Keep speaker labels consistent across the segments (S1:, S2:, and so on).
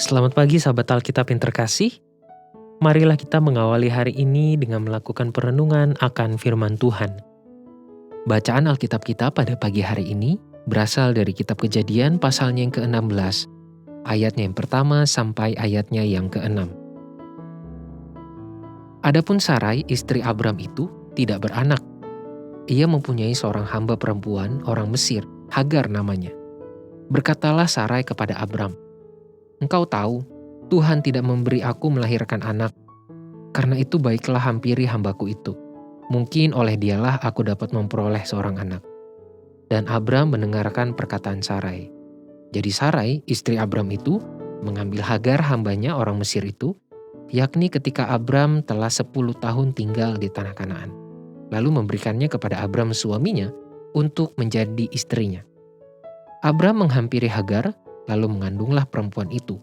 S1: Selamat pagi sahabat Alkitab yang terkasih. Marilah kita mengawali hari ini dengan melakukan perenungan akan firman Tuhan. Bacaan Alkitab kita pada pagi hari ini berasal dari kitab Kejadian pasalnya yang ke-16, ayatnya yang pertama sampai ayatnya yang ke-6. Adapun Sarai, istri Abram itu, tidak beranak. Ia mempunyai seorang hamba perempuan, orang Mesir, Hagar namanya. Berkatalah Sarai kepada Abram, "Engkau tahu, Tuhan tidak memberi aku melahirkan anak. Karena itu baiklah hampiri hambaku itu. Mungkin oleh dialah aku dapat memperoleh seorang anak." Dan Abram mendengarkan perkataan Sarai. Jadi Sarai, istri Abram itu, mengambil Hagar hambanya orang Mesir itu, yakni ketika Abram telah 10 tahun tinggal di tanah Kanaan. Lalu memberikannya kepada Abram suaminya untuk menjadi istrinya. Abram menghampiri Hagar, lalu mengandunglah perempuan itu.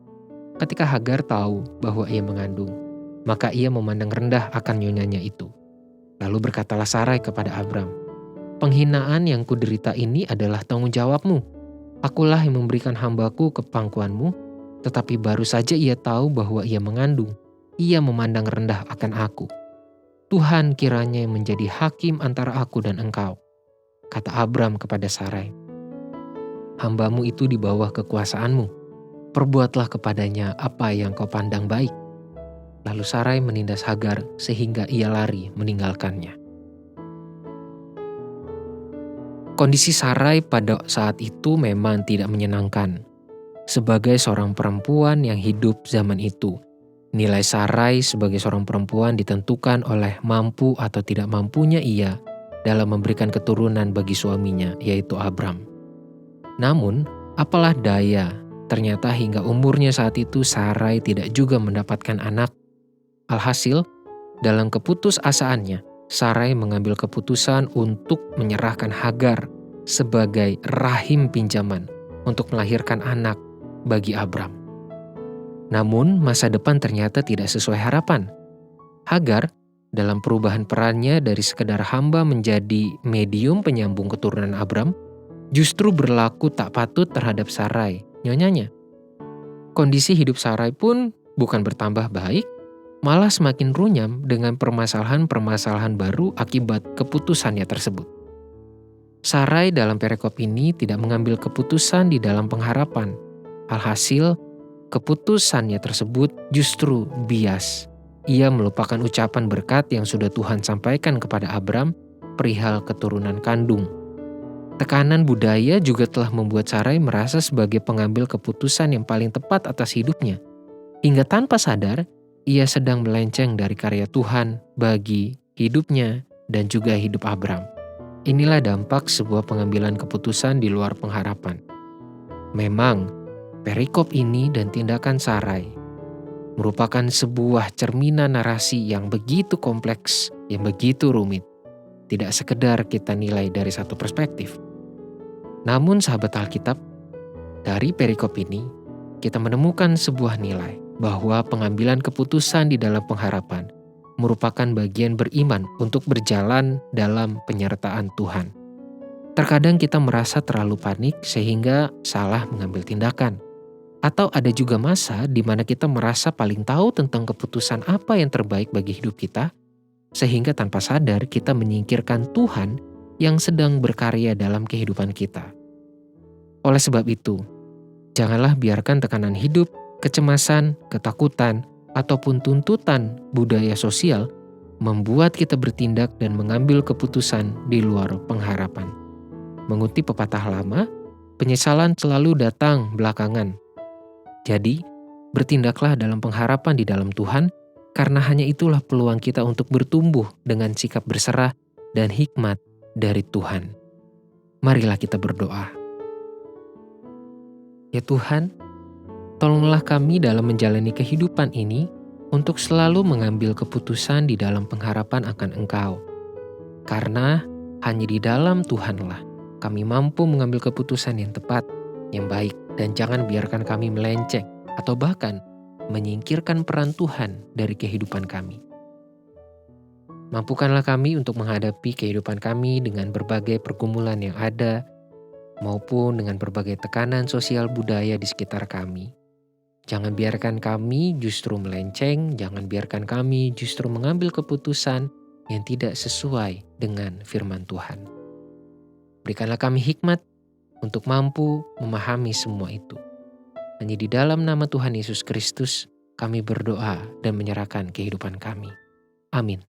S1: Ketika Hagar tahu bahwa ia mengandung, maka ia memandang rendah akan nyonyanya itu. Lalu berkatalah Sarai kepada Abram, "Penghinaan yang kuderita ini adalah tanggung jawabmu. Akulah yang memberikan hambaku ke pangkuanmu, tetapi baru saja ia tahu bahwa ia mengandung. Ia memandang rendah akan aku. Tuhan kiranya yang menjadi hakim antara aku dan engkau." Kata Abram kepada Sarai, "Hambamu itu di bawah kekuasaanmu. Perbuatlah kepadanya apa yang kau pandang baik." Lalu Sarai menindas Hagar sehingga ia lari meninggalkannya. Kondisi Sarai pada saat itu memang tidak menyenangkan. Sebagai seorang perempuan yang hidup zaman itu, nilai Sarai sebagai seorang perempuan ditentukan oleh mampu atau tidak mampunya ia dalam memberikan keturunan bagi suaminya, yaitu Abram. Namun, apalah daya, ternyata hingga umurnya saat itu Sarai tidak juga mendapatkan anak. Alhasil, dalam keputusasaannya, Sarai mengambil keputusan untuk menyerahkan Hagar sebagai rahim pinjaman untuk melahirkan anak bagi Abram. Namun, masa depan ternyata tidak sesuai harapan. Hagar, dalam perubahan perannya dari sekedar hamba menjadi medium penyambung keturunan Abram, justru berlaku tak patut terhadap Sarai, nyonyanya. Kondisi hidup Sarai pun bukan bertambah baik, malah semakin runyam dengan permasalahan-permasalahan baru akibat keputusannya tersebut. Sarai dalam perikop ini tidak mengambil keputusan di dalam pengharapan. Alhasil, keputusannya tersebut justru bias. Ia melupakan ucapan berkat yang sudah Tuhan sampaikan kepada Abram perihal keturunan kandung. Tekanan budaya juga telah membuat Sarai merasa sebagai pengambil keputusan yang paling tepat atas hidupnya. Hingga tanpa sadar, ia sedang melenceng dari karya Tuhan bagi hidupnya dan juga hidup Abram. Inilah dampak sebuah pengambilan keputusan di luar pengharapan. Memang, perikop ini dan tindakan Sarai merupakan sebuah cerminan narasi yang begitu kompleks, yang begitu rumit. Tidak sekedar kita nilai dari satu perspektif. Namun sahabat Alkitab, dari perikop ini, kita menemukan sebuah nilai bahwa pengambilan keputusan di dalam pengharapan merupakan bagian beriman untuk berjalan dalam penyertaan Tuhan. Terkadang kita merasa terlalu panik sehingga salah mengambil tindakan. Atau ada juga masa di mana kita merasa paling tahu tentang keputusan apa yang terbaik bagi hidup kita, sehingga tanpa sadar kita menyingkirkan Tuhan yang sedang berkarya dalam kehidupan kita. Oleh sebab itu, janganlah biarkan tekanan hidup, kecemasan, ketakutan, ataupun tuntutan budaya sosial membuat kita bertindak dan mengambil keputusan di luar pengharapan. Mengutip pepatah lama, penyesalan selalu datang belakangan. Jadi, bertindaklah dalam pengharapan di dalam Tuhan, karena hanya itulah peluang kita untuk bertumbuh dengan sikap berserah dan hikmat dari Tuhan. Marilah kita berdoa. Ya Tuhan, tolonglah kami dalam menjalani kehidupan ini untuk selalu mengambil keputusan di dalam pengharapan akan Engkau. Karena hanya di dalam Tuhanlah kami mampu mengambil keputusan yang tepat, yang baik, dan jangan biarkan kami melenceng atau bahkan menyingkirkan peran Tuhan dari kehidupan kami. Mampukanlah kami untuk menghadapi kehidupan kami dengan berbagai pergumulan yang ada, maupun dengan berbagai tekanan sosial budaya di sekitar kami. Jangan biarkan kami justru melenceng, jangan biarkan kami justru mengambil keputusan yang tidak sesuai dengan firman Tuhan. Berikanlah kami hikmat untuk mampu memahami semua itu. Hanya di dalam nama Tuhan Yesus Kristus kami berdoa dan menyerahkan kehidupan kami. Amin.